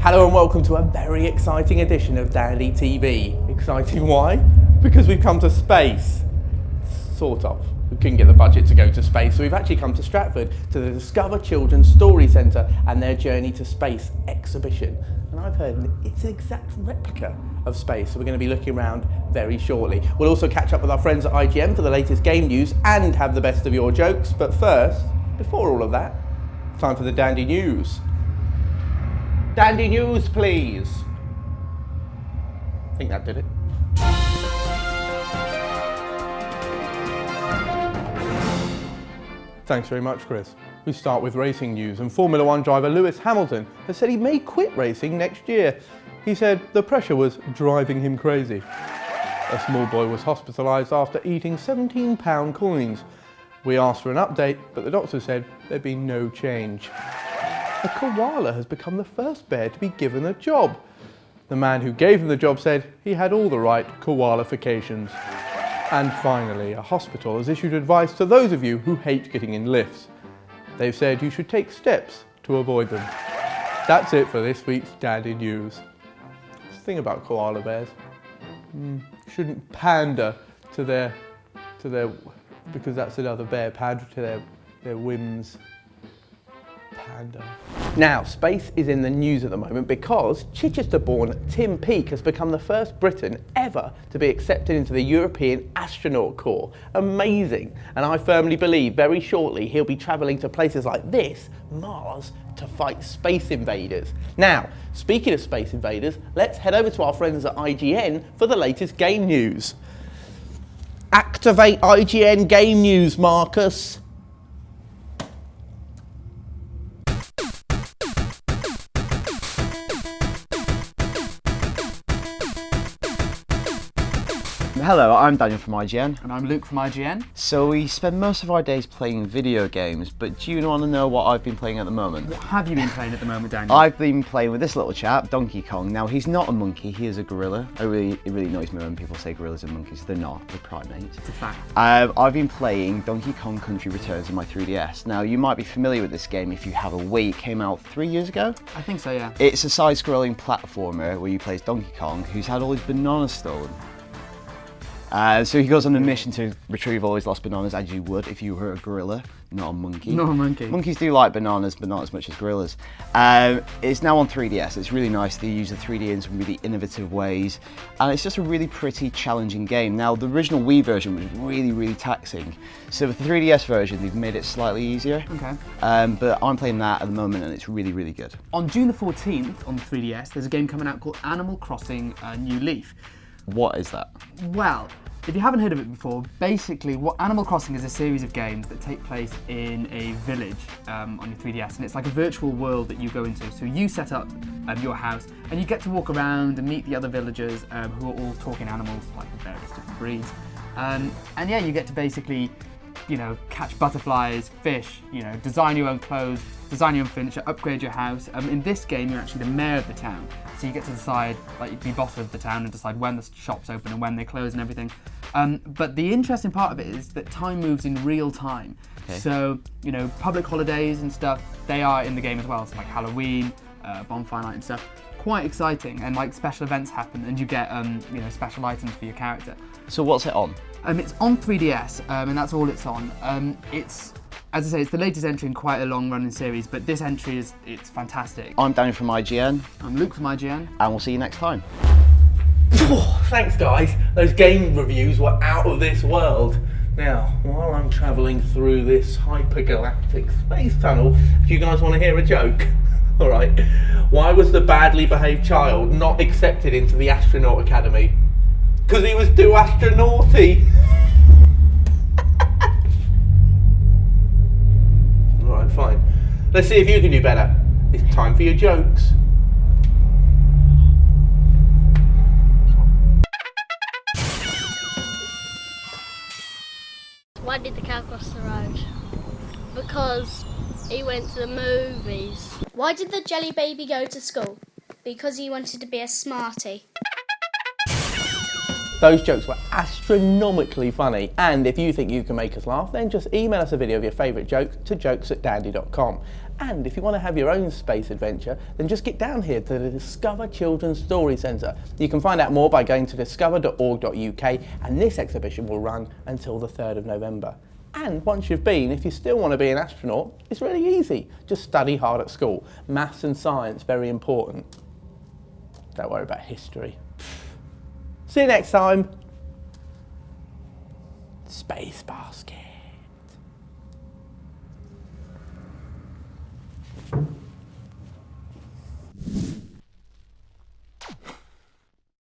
Hello and welcome to a very exciting edition of Dandy TV. Exciting why? Because we've come to space. Sort of. We couldn't get the budget to go to space, so we've actually come to Stratford to the Discover Children's Story Centre and their Journey to Space exhibition. And I've heard it's an exact replica of space, so we're going to be looking around very shortly. We'll also catch up with our friends at IGN for the latest game news and have the best of your jokes. But first, before all of that, time for the Dandy News. Dandy News, please. I think that did it. Thanks very much, Chris. We start with racing news, and Formula One driver Lewis Hamilton has said he may quit racing next year. He said the pressure was driving him crazy. A small boy was hospitalised after eating £17 coins. We asked for an update, but the doctor said there'd be no change. A koala has become the first bear to be given a job. The man who gave him the job said he had all the right koalifications. And finally, a hospital has issued advice to those of you who hate getting in lifts. They've said you should take steps to avoid them. That's it for this week's Dandy News. This thing about koala bears. Shouldn't pander to their, because that's another bear, pander to their whims. Panda. Now, space is in the news at the moment because Chichester-born Tim Peake has become the first Briton ever to be accepted into the European Astronaut Corps. Amazing. And I firmly believe very shortly he'll be travelling to places like this, Mars, to fight space invaders. Now, speaking of space invaders, let's head over to our friends at IGN for the latest game news. Activate IGN game news, Marcus. Hello, I'm Daniel from IGN. And I'm Luke from IGN. So we spend most of our days playing video games, but do you want to know what I've been playing at the moment? What have you been playing at the moment, Daniel? I've been playing with this little chap, Donkey Kong. Now, he's not a monkey, he is a gorilla. It really annoys me when people say gorillas are monkeys. They're not, they're primates. It's a fact. I've been playing Donkey Kong Country Returns on my 3DS. Now, you might be familiar with this game if you have a Wii. It came out 3 years ago. I think so, yeah. It's a side-scrolling platformer where you play as Donkey Kong, who's had all his bananas stolen. So he goes on a mission to retrieve all his lost bananas, as you would if you were a gorilla, not a monkey. Not a monkey. Monkeys do like bananas, but not as much as gorillas. It's now on 3DS. It's really nice. They use the 3D in some really innovative ways, and it's just a really pretty, challenging game. Now, the original Wii version was really taxing. So with the 3DS version, they've made it slightly easier. Okay. But I'm playing that at the moment, and it's really good. On June the 14th on the 3DS, there's a game coming out called Animal Crossing New Leaf. What is that? Well, if you haven't heard of it before, basically what Animal Crossing is a series of games that take place in a village on your 3DS, and it's like a virtual world that you go into. So you set up your house and you get to walk around and meet the other villagers who are all talking animals, like various different breeds. And yeah, you get to basically, catch butterflies, fish, design your own clothes, design your own furniture, upgrade your house. In this game, you're actually the mayor of the town. So you get to decide, be boss of the town and decide when the shops open and when they close and everything. But the interesting part of it is that time moves in real time. Okay. So, public holidays and stuff, they are in the game as well. So like Halloween, bonfire night and stuff. Quite exciting, and special events happen and you get, special items for your character. So what's it on? It's on 3DS, and that's all it's on. As I say, it's the latest entry in quite a long-running series, but this entry it's fantastic. I'm Daniel from IGN. I'm Luke from IGN. And we'll see you next time. Thanks, guys. Those game reviews were out of this world. Now, while I'm travelling through this hypergalactic space tunnel, do you guys want to hear a joke? All right. Why was the badly behaved child not accepted into the astronaut academy? Because he was too astronauty. Alright, fine. Let's see if you can do better. It's time for your jokes. Why did the cow cross the road? Because he went to the movies. Why did the jelly baby go to school? Because he wanted to be a smarty. Those jokes were astronomically funny, and if you think you can make us laugh, then just email us a video of your favourite joke to jokes@dandy.com. And if you want to have your own space adventure, then just get down here to the Discover Children's Story Centre. You can find out more by going to discover.org.uk, and this exhibition will run until the 3rd of November. And once you've been, if you still want to be an astronaut, it's really easy. Just study hard at school. Maths and science, very important. Don't worry about history. See you next time. Space Basket.